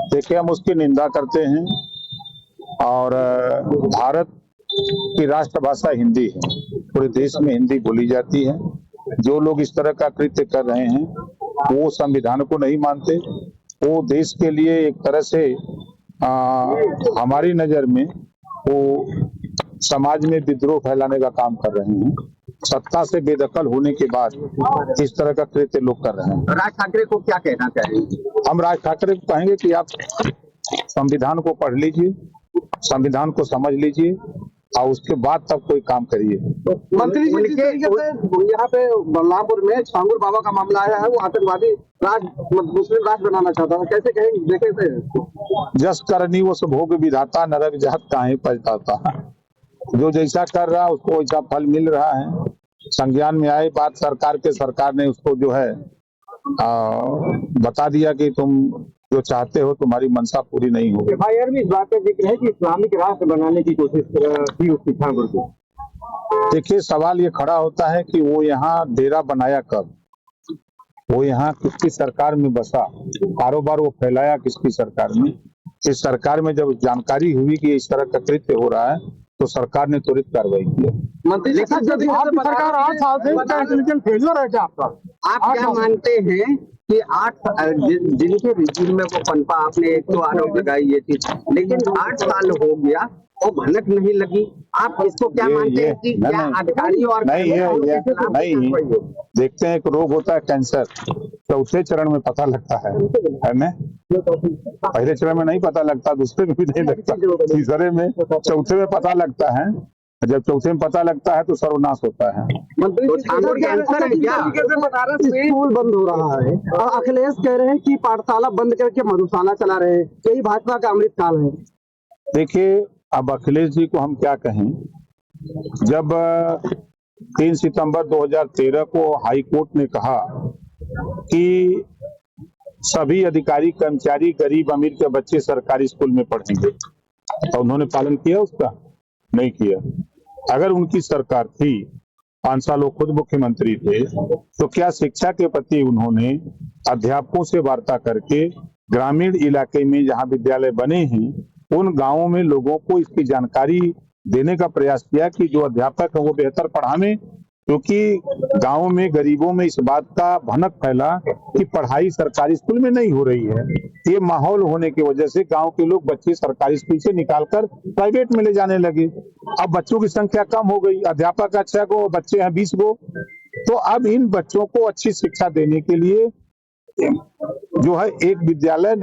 देखिए, हम उसकी निंदा करते हैं और भारत की राष्ट्रभाषा हिंदी है। पूरे देश में हिंदी बोली जाती है। जो लोग इस तरह का कृत्य कर रहे हैं वो संविधान को नहीं मानते। वो देश के लिए एक तरह से हमारी नजर में वो समाज में विद्रोह फैलाने का काम कर रहे हैं। सत्ता से बेदखल होने के बाद इस तरह का कृत्य लोग कर रहे हैं। राज ठाकरे को क्या कहना चाहेंगे? हम राज ठाकरे को कहेंगे कि आप संविधान को पढ़ लीजिए, संविधान को समझ लीजिए और उसके बाद तब कोई काम करिए। मंत्री जी, जिस तरीके से यहाँ पे बलरामपुर में छांगुर बाबा का मामला आया है, वो आतंकवादी मुस्लिम राष्ट्र बनाना चाहता है, कैसे कहेंगे? देखे थे जस करनी वो सब भोग विधाता, नरक जात काहे पछताता। जो जैसा कर रहा है उसको वैसा फल मिल रहा है। संज्ञान में आए बात सरकार ने उसको जो है बता दिया कि तुम जो चाहते हो तुम्हारी मंशा पूरी नहीं होगी। एफआईआर में इस बात का जिक्र है कि इस्लामिक राष्ट्र बनाने की कोशिश की उसकी छांगुर को। देखिए, सवाल ये खड़ा होता है कि वो यहाँ डेरा बनाया कब, वो यहाँ किसकी सरकार में बसा, कारोबार वो फैलाया किसकी सरकार में। इस सरकार में जब जानकारी हुई कि इस तरह का कृत्य हो रहा है तो सरकार ने त्वरित कार्रवाई की। मंत्री जी, आपकी सरकार 8 साल से इंटेलिजेंस फेलियर है क्या आपका? आप क्या मानते हैं कि 8 जिनके रिजीम में वो पनपा, आपने एक तो आरोप लगाई ये चीज, लेकिन 8 साल हो गया वो भनक नहीं लगी। आप इसको क्या मानते हैं कि क्या अधिकारी और नहीं देखते हैं, एक रोग होता है कैंसर, चौथे चरण में पता लगता है ना। पहले चरण में नहीं पता लगता, दूसरे में भी नहीं लगता, तीसरे में, चौथे में पता लगता है। जब चौथे में पता लगता है तो सर्वनाश होता है। स्कूल बंद हो रहा है और अखिलेश कह रहे हैं कि पाठशाला बंद करके मधुशाला चला रहे हैं, यही भाजपा का अमृत काल है। देखिए, अब अखिलेश जी को हम क्या कहें। जब 3 सितंबर 2013 को हाई कोर्ट ने कहा कि सभी अधिकारी कर्मचारी गरीब अमीर के बच्चे सरकारी स्कूल में पढ़ेंगे, तो उन्होंने पालन किया उसका? नहीं किया। अगर उनकी सरकार थी, 5 साल वो खुद मुख्यमंत्री थे, तो क्या शिक्षा के प्रति उन्होंने अध्यापकों से वार्ता करके ग्रामीण इलाके में जहां विद्यालय बने हैं उन गांवों में लोगों को इसकी जानकारी देने का प्रयास किया कि जो अध्यापक है वो बेहतर पढ़ाने? क्योंकि गांवों में गरीबों में इस बात का भनक फैला कि पढ़ाई सरकारी स्कूल में नहीं हो रही है। ये माहौल होने की वजह से गांव के लोग बच्चे सरकारी स्कूल से निकालकर प्राइवेट में ले जाने लगे। अब बच्चों की संख्या कम हो गई, अध्यापक 6 गो, बच्चे हैं 20 गो। तो अब इन बच्चों को अच्छी शिक्षा देने के लिए जो है एक विद्यालय